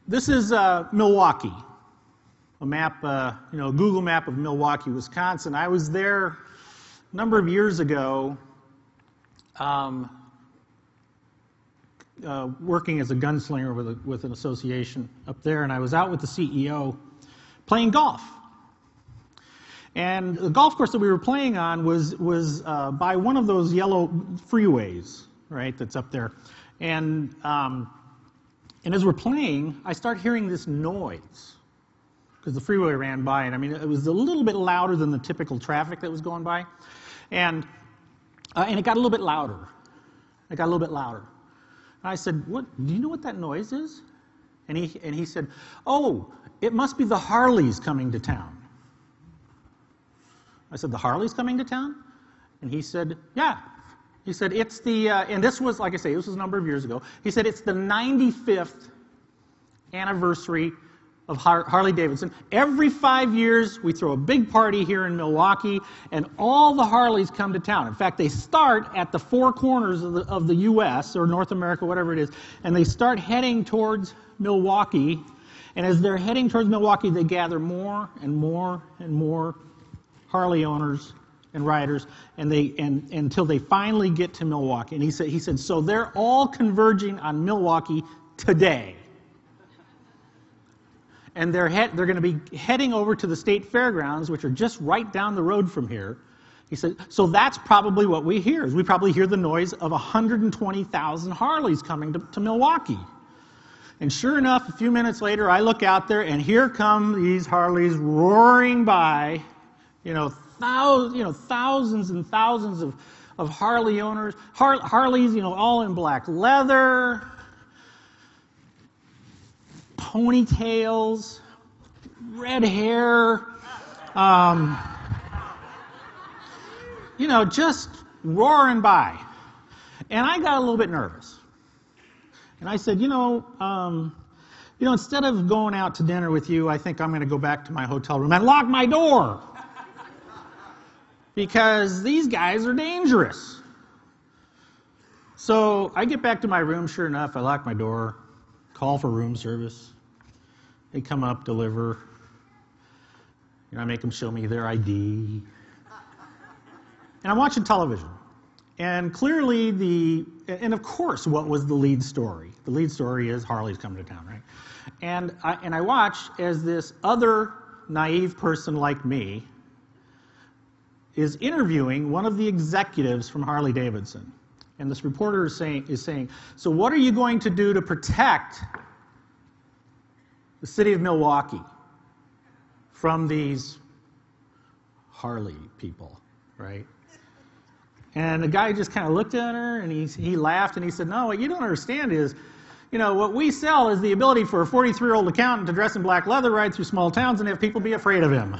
This is Milwaukee, a map, a Google map of Milwaukee, Wisconsin. I was there a number of years ago working as a gunslinger with an association up there, and I was out with the CEO playing golf. And the golf course that we were playing on was by one of those yellow freeways, right, that's up there. And as we're playing, I start hearing this noise because the freeway ran by, and I mean, it was a little bit louder than the typical traffic that was going by, and it got a little bit louder. It got a little bit louder. And I said, "What? Do you know what that noise is?" And he said, "Oh, it must be the Harleys coming to town." I said, "The Harleys coming to town?" And he said, "Yeah." He said, "It's the," and this was, like I say, this was a number of years ago. He said, "It's the 95th anniversary of Harley-Davidson. Every 5 years, we throw a big party here in Milwaukee, and all the Harleys come to town. In fact, they start at the four corners of the U.S., or North America, whatever it is, and they start heading towards Milwaukee. And as they're heading towards Milwaukee, they gather more and more and more Harley owners and riders, and until they finally get to Milwaukee." And he said, "So they're all converging on Milwaukee today. And they're going to be heading over to the state fairgrounds, which are just right down the road from here." He said, "So that's probably what we hear. Is we probably hear the noise of 120,000 Harleys coming to Milwaukee." And sure enough, a few minutes later, I look out there, and here come these Harleys roaring by. Thousands and thousands of Harley owners, Harleys, all in black leather, ponytails, red hair, just roaring by. And I got a little bit nervous. And I said, instead of going out to dinner with you, I think I'm going to go back to my hotel room and lock my door. Because these guys are dangerous. So I get back to my room, sure enough, I lock my door, call for room service. They come up, deliver. I make them show me their ID. And I'm watching television. And clearly and of course, what was the lead story? The lead story is Harley's coming to town, right? And I watch as this other naive person like me is interviewing one of the executives from Harley-Davidson. And this reporter is saying, "So what are you going to do to protect the city of Milwaukee from these Harley people," right? And the guy just kind of looked at her, and he laughed, and he said, "No, what you don't understand is, what we sell is the ability for a 43-year-old accountant to dress in black leather, ride through small towns, and have people be afraid of him."